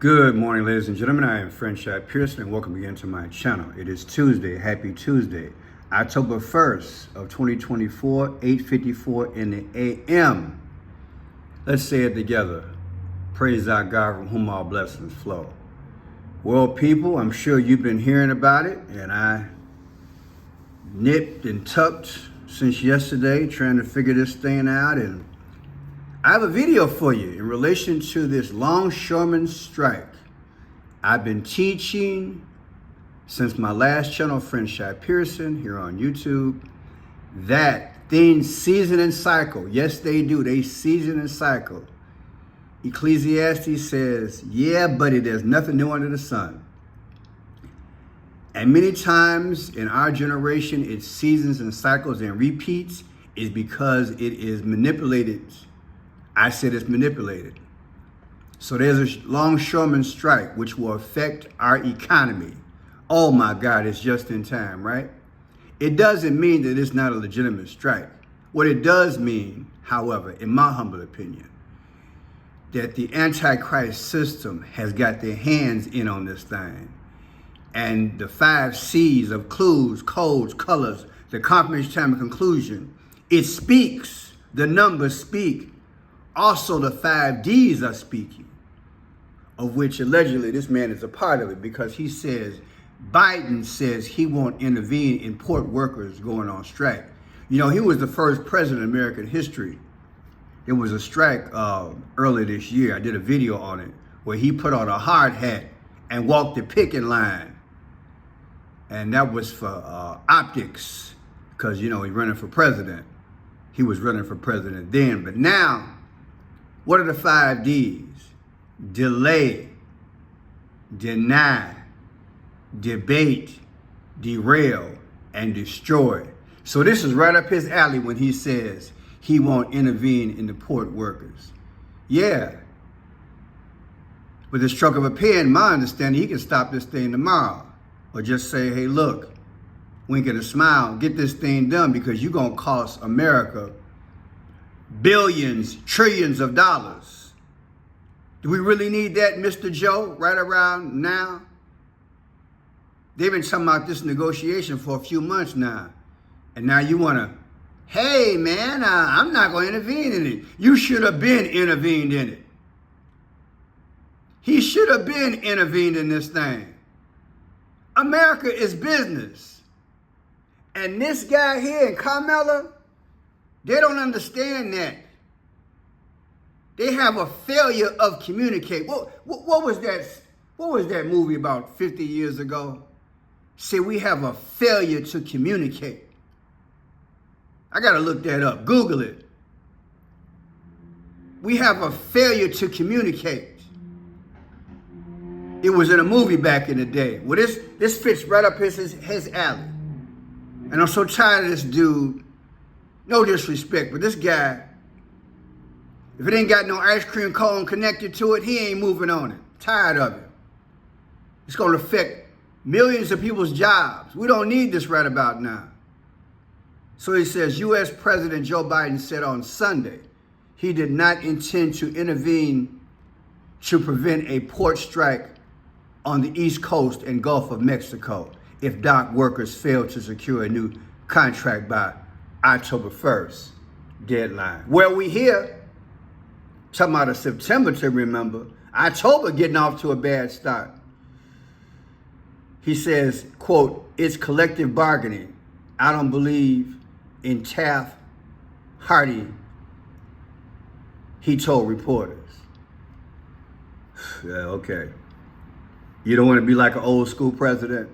Good morning, ladies and gentlemen. I am Friendship Pearson, and welcome again to my channel. It is Tuesday. Happy Tuesday, October 1st of 2024, 8:54 in the a.m. Let's say it together. Praise our God from whom all blessings flow. Well, people, I'm sure you've been hearing about it, and I nipped and tucked since yesterday trying to figure this thing out, and I have a video for you in relation to this longshoreman strike. I've been teaching since my last channel, Friendship Pearson, here on YouTube, that things season and cycle. Yes, they do. They season and cycle. Ecclesiastes says, yeah, buddy, there's nothing new under the sun. And many times in our generation, it seasons and cycles and repeats is because it is manipulated. I said it's manipulated. So there's a longshoreman strike, which will affect our economy. Oh my God, it's just in time, right? It doesn't mean that it's not a legitimate strike. What it does mean, however, in my humble opinion, that the Antichrist system has got their hands in on this thing. And the 5 C's of clues, codes, colors, the confirmation, time, and conclusion, it speaks, the numbers speak. Also, the 5 D's are speaking, of which allegedly this man is a part of it, because he says, Biden says he won't intervene in port workers going on strike. You know, he was the first president in American history. There was a strike earlier this year. I did a video on it where he put on a hard hat and walked the picket line. And that was for optics, because, you know, he's running for president. He was running for president then, but now, what are the 5 D's? Delay, deny, debate, derail, and destroy. So this is right up his alley when he says he won't intervene in the port workers. Yeah. With the stroke of a pen, my understanding, he can stop this thing tomorrow. Or just say, hey, look, wink and a smile, get this thing done, because you're going to cost America billions, trillions of dollars. Do we really need that, Mr. Joe, right around now? They've been talking about this negotiation for a few months now. And now you want to, hey, man, I'm not going to intervene in it. You should have been intervened in it. He should have been intervened in this thing. America is business. And this guy here in Carmela, they don't understand that. They have a failure of communicate. What was that? What was that movie about 50 years ago? Say we have a failure to communicate. I got to look that up. Google it. We have a failure to communicate. It was in a movie back in the day. Well, this fits right up his alley. And I'm so tired of this dude. No disrespect, but this guy, if it ain't got no ice cream cone connected to it, he ain't moving on it. Tired of it. It's going to affect millions of people's jobs. We don't need this right about now. So he says, U.S. President Joe Biden said on Sunday he did not intend to intervene to prevent a port strike on the East Coast and Gulf of Mexico if dock workers fail to secure a new contract by October 1st deadline. Well, we here, talking about a September to remember, October getting off to a bad start. He says, quote, it's collective bargaining. I don't believe in Taft-Hartley, he told reporters. Yeah, okay. You don't want to be like an old school president?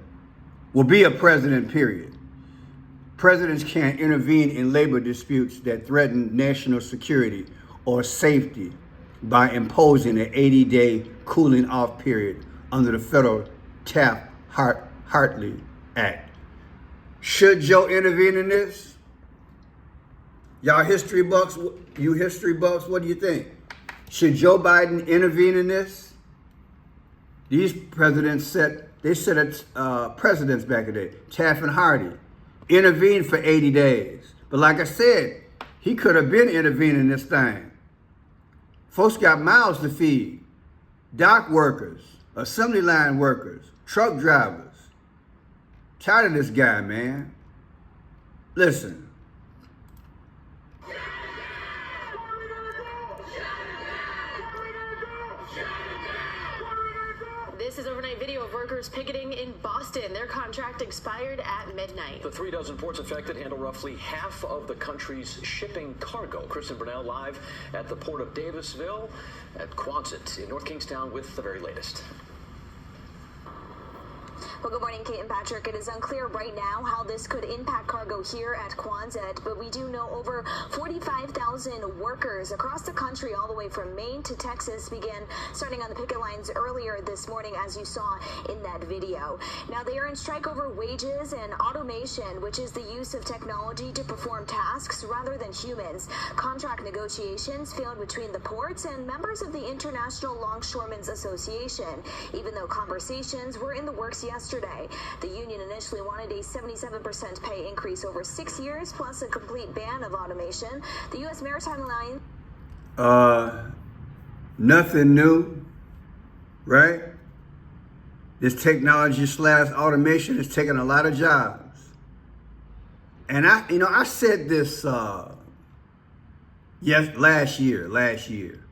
Well, be a president, period. Presidents can't intervene in labor disputes that threaten national security or safety by imposing an 80-day cooling off period under the federal Taft-Hartley Act. Should Joe intervene in this? Y'all history buffs, what do you think? Should Joe Biden intervene in this? These presidents set precedents back in the day. Taft and Hardy intervened for 80 days. But like I said, he could have been intervening this thing. Folks got mouths to feed. dock workers, assembly line workers, truck drivers. Tired of this guy, man. Listen. This is overnight video of workers picketing in Boston. Their contract expired at midnight. The 3 dozen ports affected handle roughly half of the country's shipping cargo. Kristen Burnell live at the port of Davisville at Quonset in North Kingstown with the very latest. Well, good morning, Kate and Patrick. It is unclear right now how this could impact cargo here at Quonset, but we do know over 45,000 workers across the country, all the way from Maine to Texas, began starting on the picket lines earlier this morning, as you saw in that video. Now, they are in strike over wages and automation, which is the use of technology to perform tasks rather than humans. Contract negotiations failed between the ports and members of the International Longshoremen's Association, even though conversations were in the works yesterday. The union initially wanted a 77% pay increase over 6 years, plus a complete ban of automation. The U.S. Maritime Line... Nothing new, right? This technology / automation is taking a lot of jobs. And I said this last year.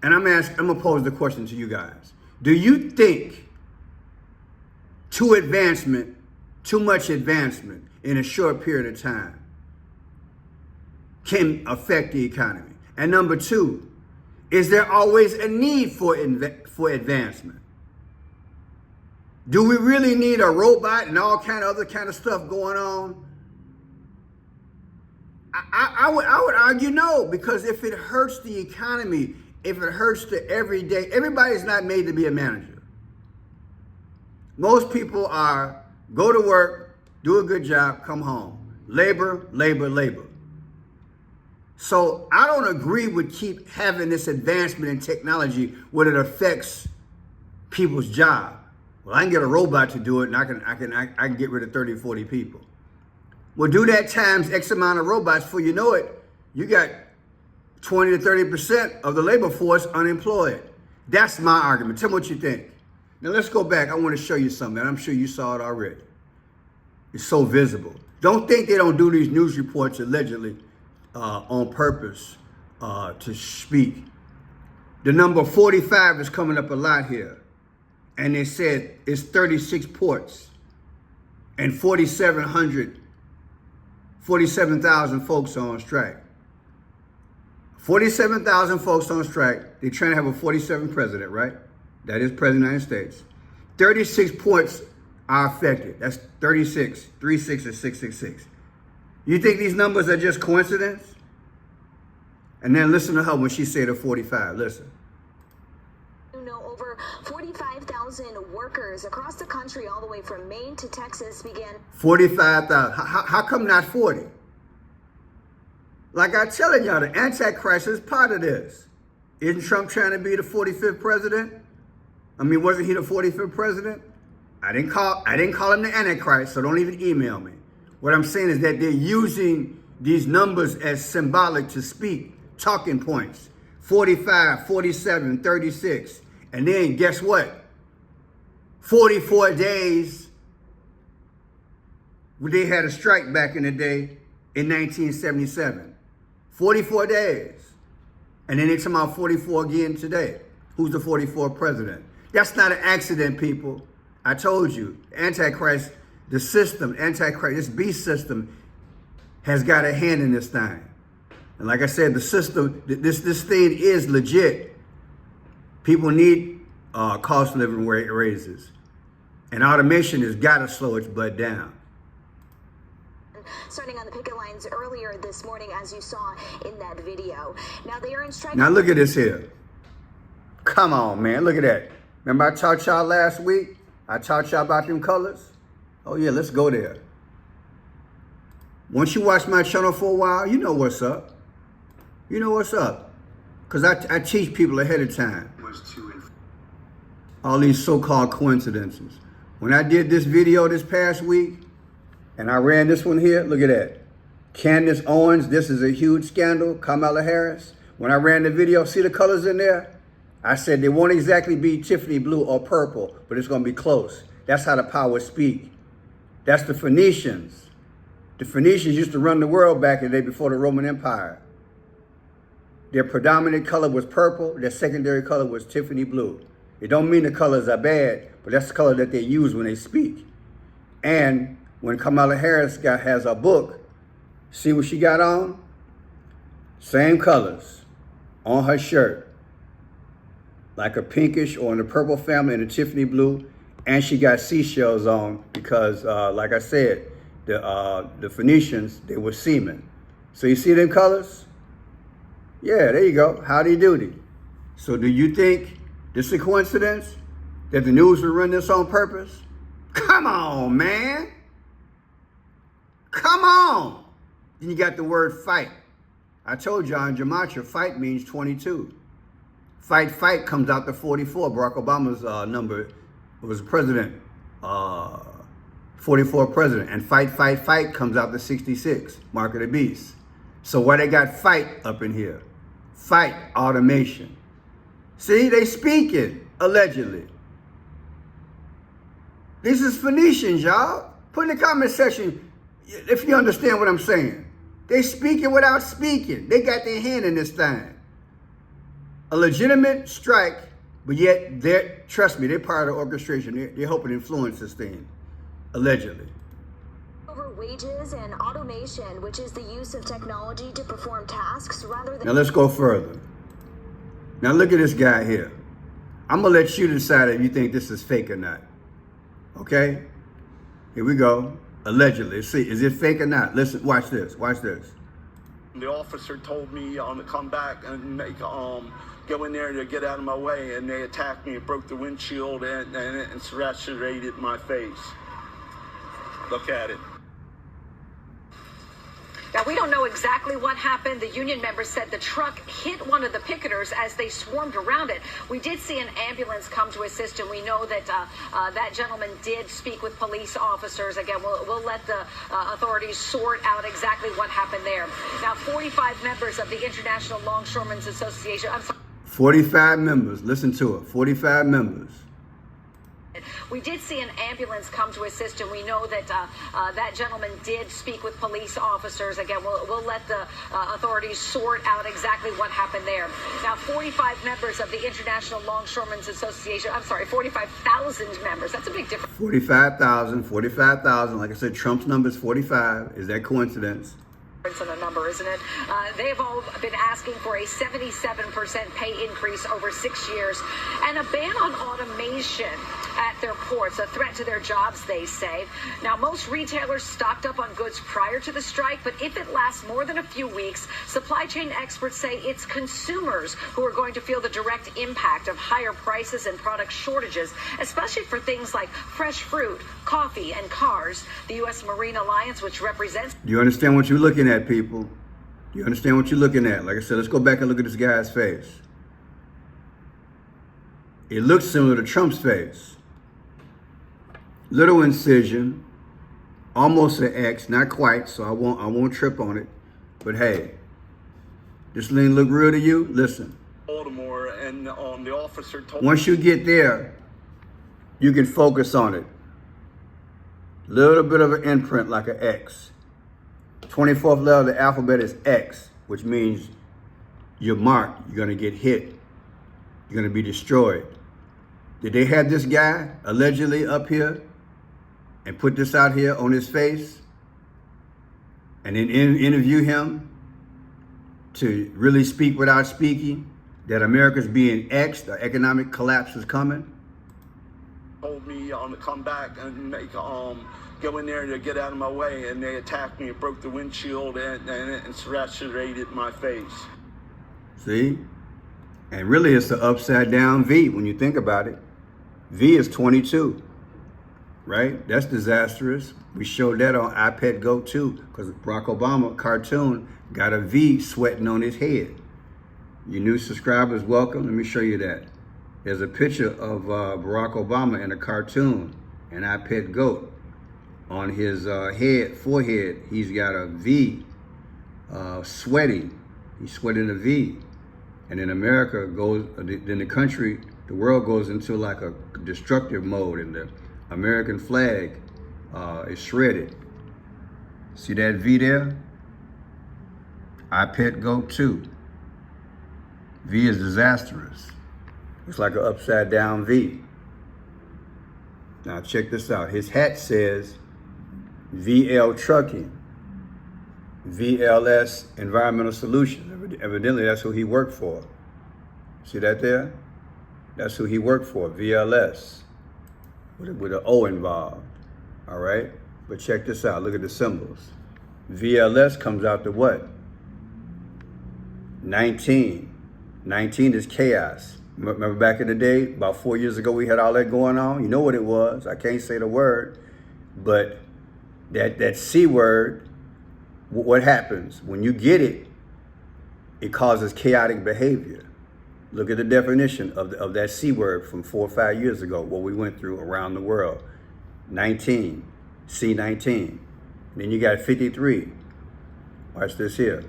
And I'm gonna pose the question to you guys. Do you think too much advancement in a short period of time can affect the economy? And number two, is there always a need for advancement? Do we really need a robot and all kind of other kind of stuff going on? I would argue no, because if it hurts the economy, if it hurts the everyday, everybody's not made to be a manager. Most people go to work, do a good job, come home. Labor, labor, labor. So I don't agree with keep having this advancement in technology when it affects people's job. Well, I can get a robot to do it, and I can get rid of 30, 40 people. Well, do that times X amount of robots, before you know it, you got 20 to 30% of the labor force unemployed. That's my argument. Tell me what you think. Now let's go back. I want to show you something, and I'm sure you saw it already. It's so visible. Don't think they don't do these news reports allegedly on purpose to speak. The number 45 is coming up a lot here. And they said it's 36 ports and 47,000 folks are on strike. 47,000 folks on strike. They're trying to have a 47th president, right? That is President of the United States. 36 ports are affected. That's 36. 36 is 666. You think these numbers are just coincidence? And then listen to her when she said the 45. Listen. You know, over 45,000 workers across the country, all the way from Maine to Texas, began... 45,000. How come not 40? Like I'm telling y'all, the Antichrist is part of this. Isn't Trump trying to be the 45th president? I mean, wasn't he the 45th president? I didn't call him the Antichrist, so don't even email me. What I'm saying is that they're using these numbers as symbolic to speak, talking points. 45, 47, 36. And then guess what? 44 days. They had a strike back in the day in 1977. 44 days. And then they're talking about 44 again today. Who's the 44th president? That's not an accident, people. I told you, Antichrist, the system, Antichrist, this beast system has got a hand in this thing. And like I said, the system, this thing is legit. People need cost of living raises. And automation has got to slow its butt down. Starting on the picket lines earlier this morning, as you saw in that video. Now they are in strike. Now look at this here. Come on, man. Look at that. Remember I taught y'all last week? I taught y'all about them colors. Oh yeah, let's go there. Once you watch my channel for a while, you know what's up. You know what's up. Because I teach people ahead of time. All these so-called coincidences. When I did this video this past week, and I ran this one here, look at that. Candace Owens, this is a huge scandal. Kamala Harris. When I ran the video, see the colors in there? I said they won't exactly be Tiffany blue or purple, but it's going to be close. That's how the powers speak. That's the Phoenicians. The Phoenicians used to run the world back in the day before the Roman Empire. Their predominant color was purple. Their secondary color was Tiffany blue. It don't mean the colors are bad, but that's the color that they use when they speak. And when Kamala Harris has a book, see what she got on? Same colors on her shirt. Like a pinkish or in the purple family and a Tiffany blue. And she got seashells on because, like I said, the Phoenicians, they were seamen. So you see them colors? Yeah, there you go. Howdy doody. So do you think this is a coincidence that the news would run this on purpose? Come on, man. Come on. Then you got the word fight. I told you on Gematria, fight means 22. Fight comes out to 44. Barack Obama's number was president, 44 president. And fight comes out to 66, mark of the beast. So why they got fight up in here? Fight, automation. See, they speaking, allegedly. This is Phoenicians, y'all. Put in the comment section if you understand what I'm saying. They speaking without speaking. They got their hand in this thing. A legitimate strike, but yet trust me, they're part of the orchestration. They're helping influence this thing, allegedly. Over wages and automation, which is the use of technology to perform tasks rather than... Now let's go further. Now look at this guy here. I'm going to let you decide if you think this is fake or not. Okay? Here we go. Allegedly. See, is it fake or not? Listen, watch this. Watch this. The officer told me to come back and make go in there to get out of my way, and they attacked me and broke the windshield and serrated my face. Look at it. Now, we don't know exactly what happened. The union members said the truck hit one of the picketers as they swarmed around it. We did see an ambulance come to assist, and we know that that gentleman did speak with police officers. Again, we'll let the authorities sort out exactly what happened there. Now, 45 members of the International Longshoremen's Association... 45 members. Listen to it. 45 members. We did see an ambulance come to assist, and we know that that gentleman did speak with police officers. Again, we'll let the authorities sort out exactly what happened there. Now, 45 members of the International Longshoremen's Association, 45,000 members. That's a big difference. 45,000. Like I said, Trump's number is 45. Is that coincidence? In a number, isn't it? They have all been asking for a 77% pay increase over 6 years and a ban on automation at their ports, a threat to their jobs, they say. Now, most retailers stocked up on goods prior to the strike, but if it lasts more than a few weeks, supply chain experts say it's consumers who are going to feel the direct impact of higher prices and product shortages, especially for things like fresh fruit, coffee, and cars. The U.S. Marine Alliance, which represents... Do you understand what you're looking at, people? Do you understand what you're looking at? Like I said, let's go back and look at this guy's face. It looks similar to Trump's face. Little incision, almost an X, not quite, so I won't trip on it. But hey, this thing look real to you? Listen. Baltimore, and the officer told... Once you get there, you can focus on it. Little bit of an imprint like an X. 24th letter of the alphabet is X, which means you're marked. You're going to get hit. You're going to be destroyed. Did they have this guy allegedly up here and put this out here on his face and then interview him to really speak without speaking that America's being X'd, the economic collapse is coming? Told me to come back and make go in there to get out of my way, and they attacked me and broke the windshield and serrated my face. See? And really it's the upside down V when you think about it. V is 22, right? That's disastrous. We showed that on iPad Go too, because Barack Obama cartoon got a V sweating on his head. You new subscribers, welcome. Let me show you that. There's a picture of Barack Obama in a cartoon, an iPad Goat. On his forehead, he's got a V, sweating. He's sweating a V. And then America goes, then the world goes into like a destructive mode, and the American flag is shredded. See that V there? I pet goat too. V is disastrous. It's like an upside down V. Now check this out. His hat says VL Trucking, VLS Environmental Solutions. Evidently that's who he worked for. See that there? That's who he worked for, VLS, with an O involved, all right? But check this out, look at the symbols. VLS comes out to what? 19. 19 is chaos. Remember back in the day, about 4 years ago, we had all that going on? You know what it was. I can't say the word, but that C word, what happens? When you get it, it causes chaotic behavior. Look at the definition of that C word from 4 or 5 years ago, what we went through around the world. 19, C19. Then you got 53. Watch this here.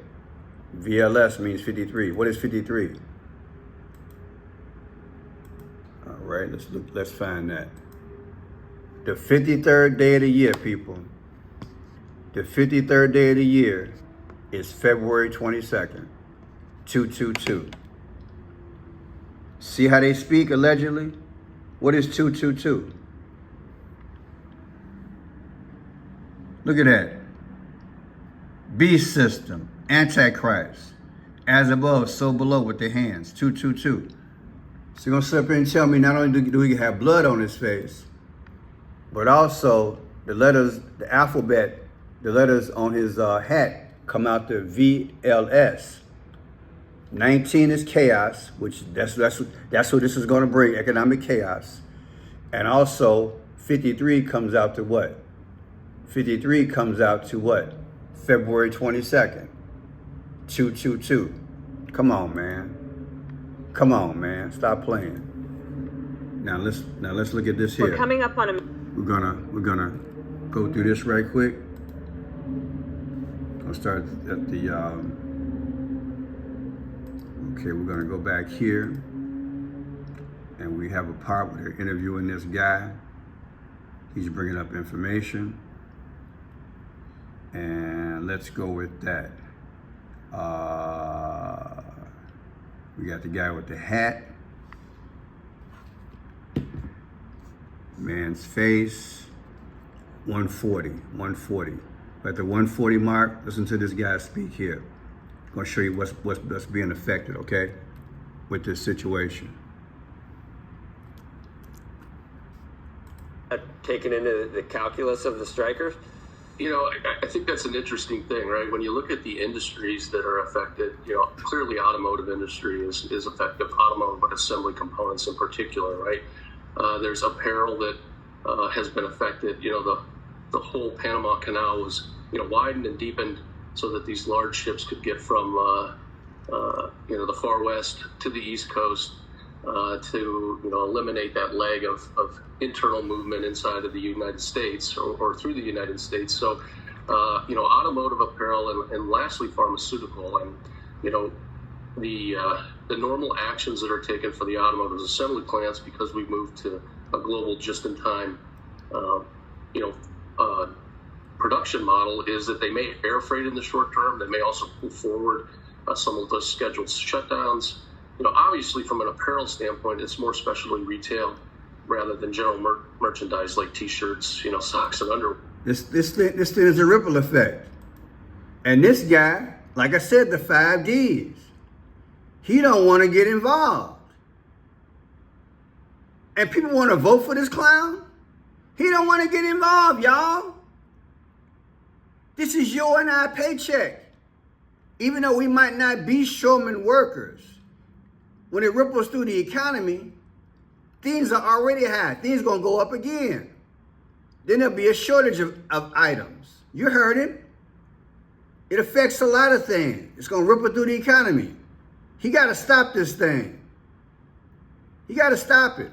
VLS means 53. What is 53? All right, let's find that. The 53rd day of the year, people. The 53rd day of the year is February 22nd, 222. See how they speak allegedly? What is 222? Look at that. Beast system, Antichrist. As above, so below with the hands. 222. So you're going to sit up here and tell me not only do he have blood on his face, but also the letters, the alphabet, the letters on his hat come out to VLS. 19 is chaos, which that's what this is going to bring, economic chaos. And also 53 comes out to what? 53 comes out to what? February 22nd, 222. Come on, man. Come on, man. Stop playing. Now let's look at this here. We're coming up on a. We're gonna go through this right quick. I'll start at the. Okay, we're gonna go back here, and we have a part where they're interviewing this guy. He's bringing up information, and let's go with that. We got the guy with the hat, man's face, 140. At the 140 mark, listen to this guy speak here. I'm gonna show you what's being affected, okay, with this situation. Taken into the calculus of the strikers? You know, I think that's an interesting thing, right? When you look at the industries that are affected, you know, clearly automotive industry is affected, automotive, but assembly components in particular, right? There's apparel that has been affected. You know, the whole Panama Canal was, you know, widened and deepened so that these large ships could get from, you know, the far west to the east coast to, you know, eliminate that leg of internal movement inside of the United States or through the United States. So, you know, automotive apparel and lastly, pharmaceutical. And, you know, the normal actions that are taken for the automotive assembly plants, because we moved to a global just-in-time, you know, production model, is that they may air freight in the short term. They may also pull forward some of those scheduled shutdowns. You know, obviously from an apparel standpoint, it's more specialty retail rather than general merchandise like T-shirts, you know, socks and underwear. This thing is a ripple effect. And this guy, like I said, the 5 Ds, he don't want to get involved. And people want to vote for this clown? He don't want to get involved, y'all. This is your and our paycheck. Even though we might not be shoreman workers, when it ripples through the economy, things are already high. Things going to go up again. Then there'll be a shortage of items. You heard it. It affects a lot of things. It's going to ripple through the economy. He got to stop this thing. He got to stop it.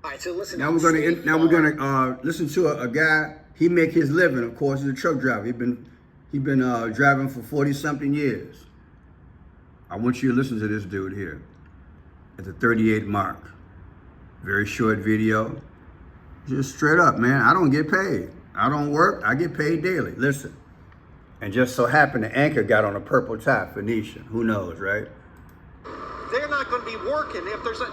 All right, so listen. Now we're gonna listen to a guy. He make his living, of course, as a truck driver. He been driving for 40-something years. I want you to listen to this dude here at the 38 mark. Very short video. Just straight up, man. I don't get paid. I don't work. I get paid daily. Listen. And just so happened the anchor got on a purple tie, Phoenician. Who knows, right? They're not going to be working. If there's a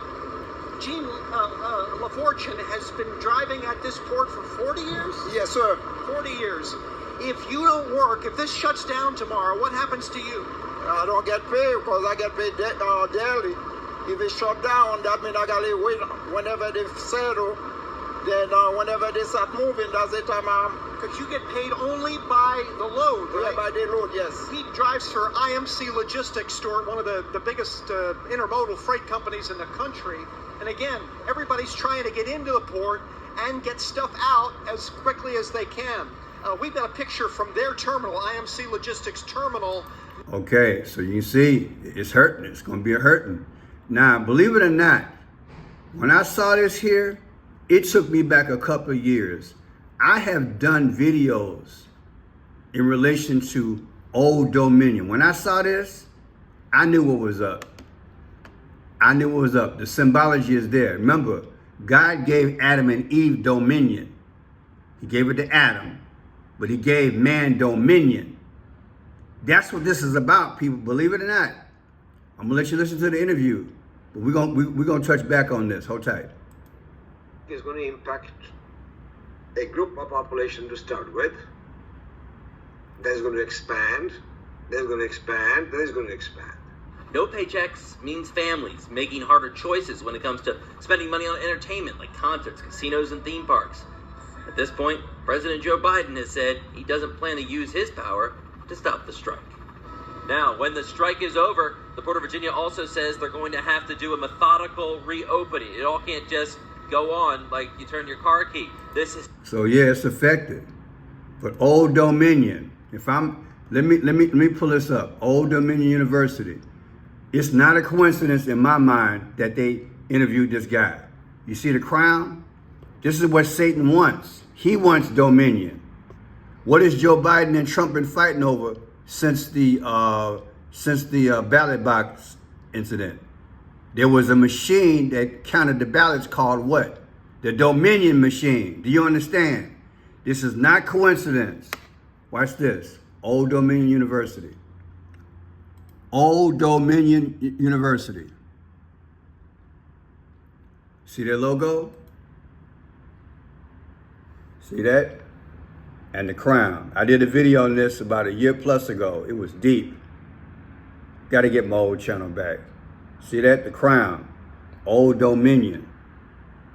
Gene LaFortune has been driving at this port for 40 years? Yes, sir. 40 years. If you don't work, if this shuts down tomorrow, what happens to you? I don't get paid because I get paid daily. If it shut down, that means I got to wait whenever they settle. Then whenever they start moving, that's the time Because you get paid only by the load, right? Yeah, by the load, yes. He drives for IMC Logistics Store, one of the biggest intermodal freight companies in the country. And again, everybody's trying to get into the port and get stuff out as quickly as they can. We've got a picture from their terminal, IMC Logistics Terminal. Okay, so you can see it's hurting. It's going to be a hurting. Now, believe it or not, when I saw this here, it took me back a couple of years. I have done videos in relation to Old Dominion. When I saw this, I knew what was up. I knew what was up. The symbology is there. Remember, God gave Adam and Eve dominion. He gave it to Adam, but he gave man dominion. That's what this is about, people. Believe it or not. I'm gonna let you listen to the interview, but we're gonna touch back on this. Hold tight. Is going to impact a group of population to start with. That is going to expand. That is going to expand. That is going to expand. No paychecks means families making harder choices when it comes to spending money on entertainment like concerts, casinos, and theme parks. At this point, President Joe Biden has said he doesn't plan to use his power to stop the strike. Now, when the strike is over, the Port of Virginia also says they're going to have to do a methodical reopening. It all can't just go on like you turn your car key. This is so yeah, it's affected. But Old Dominion, let me pull this up. Old Dominion University. It's not a coincidence in my mind that they interviewed this guy. You see the crown? This is what Satan wants. He wants dominion. What has Joe Biden and Trump been fighting over since the ballot box incident? There was a machine that counted the ballots called what? The Dominion machine. Do you understand? This is not coincidence. Watch this. Old Dominion University. Old Dominion University. See their logo? See that? And the crown. I did a video on this about a year plus ago. It was deep. Got to get my old channel back. See that? The crown. Old Dominion.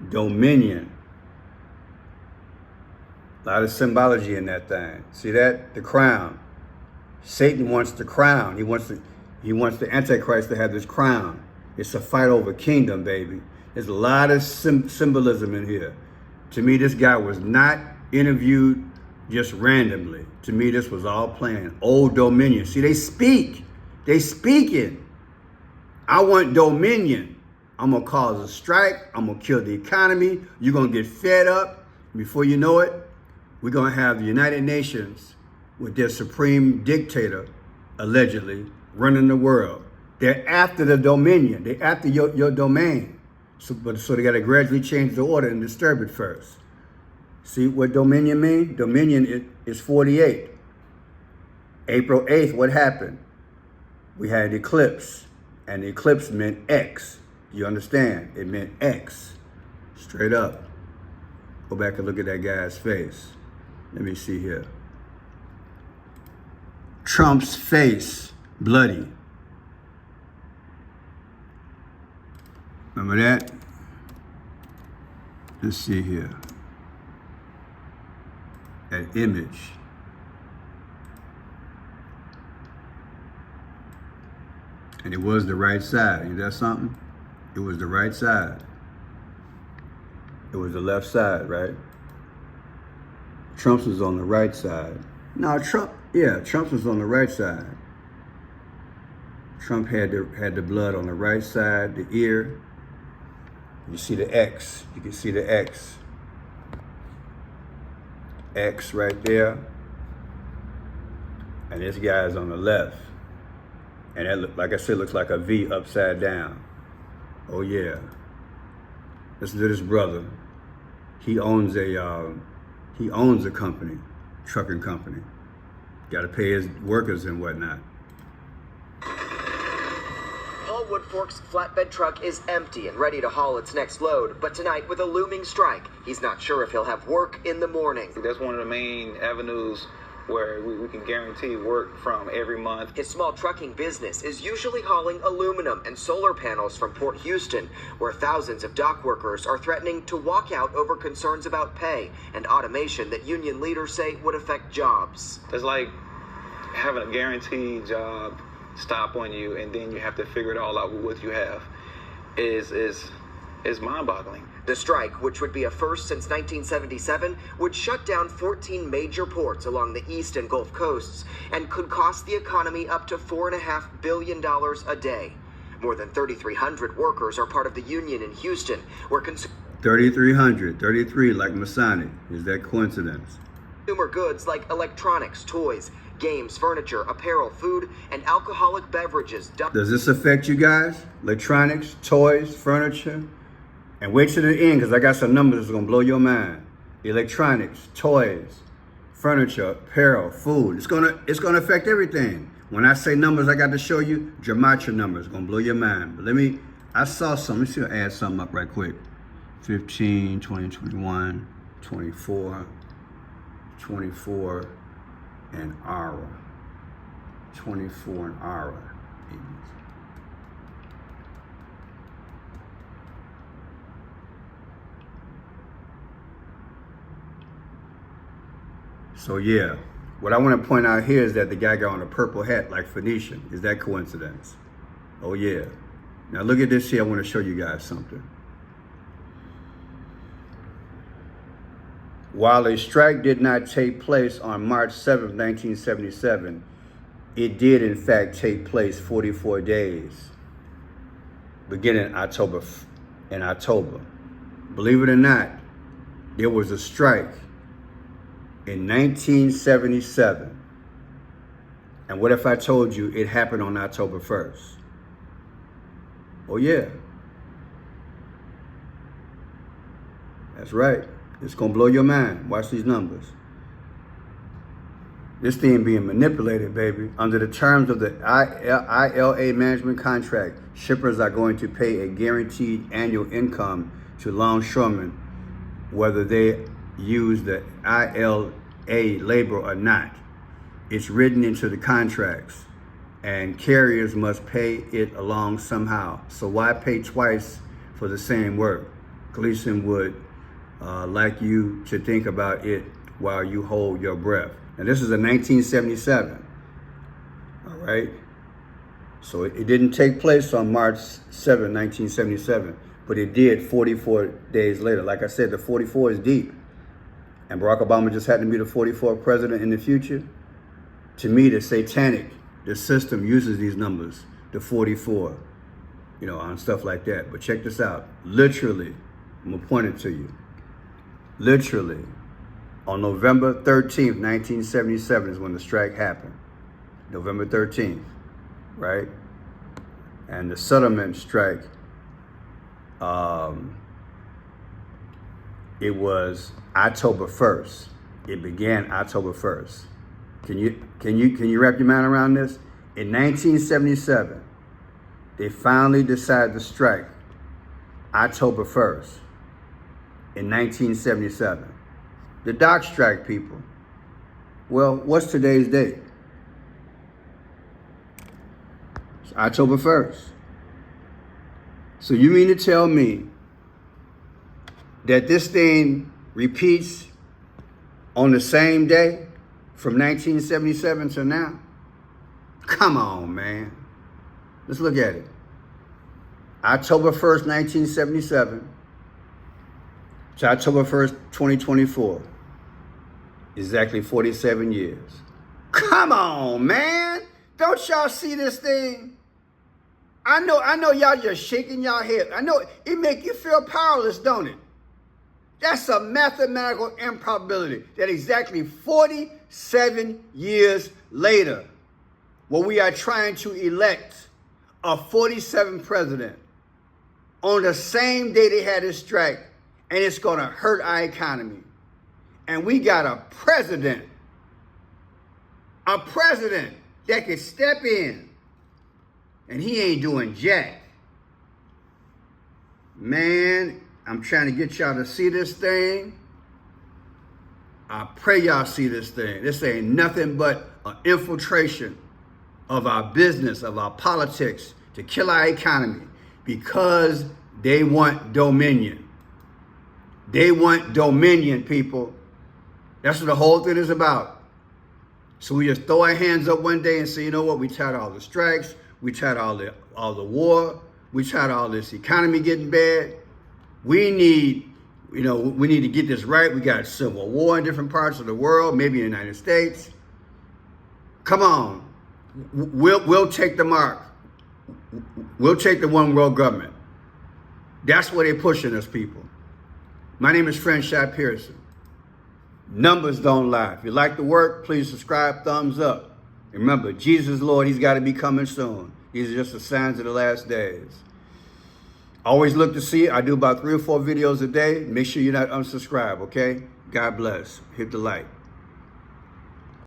Dominion. A lot of symbology in that thing. See that? The crown. Satan wants the crown. He wants the Antichrist to have this crown. It's a fight over kingdom, baby. There's a lot of symbolism in here. To me, this guy was not interviewed just randomly. To me, this was all planned. Old Dominion. See, they speak. They speaking. I want dominion. I'm going to cause a strike. I'm going to kill the economy. You're going to get fed up. Before you know it, we're going to have the United Nations with their supreme dictator, allegedly, running the world. They're after the dominion. They're after your domain. So they got to gradually change the order and disturb it first. See what dominion means? Dominion is 48. April 8th, what happened? We had an eclipse. And the eclipse meant X. You understand? It meant X. Straight up. Go back and look at that guy's face. Let me see here. Trump's face, bloody. Remember that? Let's see here. That image. And it was the right side. Ain't that something? It was the right side. It was the left side, right? Trump's was on the right side. No, Trump was on the right side. Trump had the blood on the right side, the ear. You see the X. You can see the X. X right there. And this guy's on the left. And that, like I said, looks like a V upside down. Oh yeah. Listen to this brother. He owns a company, trucking company. Got to pay his workers and whatnot. Paul Woodfork's flatbed truck is empty and ready to haul its next load, but tonight with a looming strike, he's not sure if he'll have work in the morning. That's one of the main avenues where we can guarantee work from every month. His small trucking business is usually hauling aluminum and solar panels from Port Houston, where thousands of dock workers are threatening to walk out over concerns about pay and automation that union leaders say would affect jobs. It's like having a guaranteed job stop on you, and then you have to figure it all out with what you have. Is mind-boggling. The strike, which would be a first since 1977, would shut down 14 major ports along the east and Gulf coasts and could cost the economy up to $4.5 billion a day. More than 3,300 workers are part of the union in Houston, where 3,300, 33 like Masonic. Is that coincidence? Consumer goods like electronics, toys, games, furniture, apparel, food, and alcoholic beverages. Does this affect you guys? Electronics, toys, furniture? And wait till the end, because I got some numbers that's going to blow your mind. Electronics, toys, furniture, apparel, food. It's gonna affect everything. When I say numbers I got to show you, gematria numbers. It's going to blow your mind. But I saw something. Let's see if I add something up right quick. 15, 20, 21, 24, 24, an hour. 24 an hour. So yeah, what I want to point out here is that the guy got on a purple hat like Phoenician. Is that coincidence? Oh yeah. Now look at this here. I want to show you guys something. While a strike did not take place on March 7th, 1977, it did in fact take place 44 days, beginning in October. Believe it or not, there was a strike in 1977. And what if I told you it happened on October 1st? Oh yeah. That's right. It's gonna blow your mind. Watch these numbers. This thing being manipulated, baby. Under the terms of the ILA management contract, shippers are going to pay a guaranteed annual income to longshoremen, whether they use the ILA labor or not. It's written into the contracts, and carriers must pay it along somehow. So why pay twice for the same work? Gleason would like you to think about it while you hold your breath. Now this is a 1977, all right? So it didn't take place on March 7, 1977, but it did 44 days later. Like I said, the 44 is deep. And Barack Obama just happened to be the 44th president in the future. To me, the satanic, the system uses these numbers, the 44, on stuff like that. But check this out. Literally, I'm gonna point it to you. Literally, on November 13th, 1977 is when the strike happened. November 13th, right? And the settlement strike, it was October 1st. It began October 1st. Can you wrap your mind around this? In 1977, they finally decided to strike October 1st in 1977. The dock strike, people. Well, what's today's date? It's October 1st. So you mean to tell me that this thing repeats on the same day from 1977 to now? Come on, man. Let's look at it. October 1st, 1977 to October 1st, 2024. Exactly 47 years. Come on, man. Don't y'all see this thing? I know y'all just shaking y'all head. I know it make you feel powerless, don't it? That's a mathematical improbability that exactly 47 years later, where we are trying to elect a 47th president on the same day they had this strike, and it's going to hurt our economy. And we got a president that can step in, and he ain't doing jack. Man, I'm trying to get y'all to see this thing. I pray y'all see this thing. This ain't nothing but an infiltration of our business, of our politics, to kill our economy, because they want dominion. They want dominion, people. That's what the whole thing is about. So we just throw our hands up one day and say, you know what? We tired of all the strikes. We tired of all the war. We tired of all this economy getting bad. We need to get this right. We got civil war in different parts of the world, maybe in the United States. Come on. We'll take the mark. We'll take the one world government. That's where they're pushing us, people. My name is Franchot Pearson. Numbers don't lie. If you like the work, please subscribe, thumbs up. Remember, Jesus Lord, he's got to be coming soon. These are just the signs of the last days. Always look to see it. I do about 3 or 4 videos a day. Make sure you're not unsubscribed, okay? God bless. Hit the like.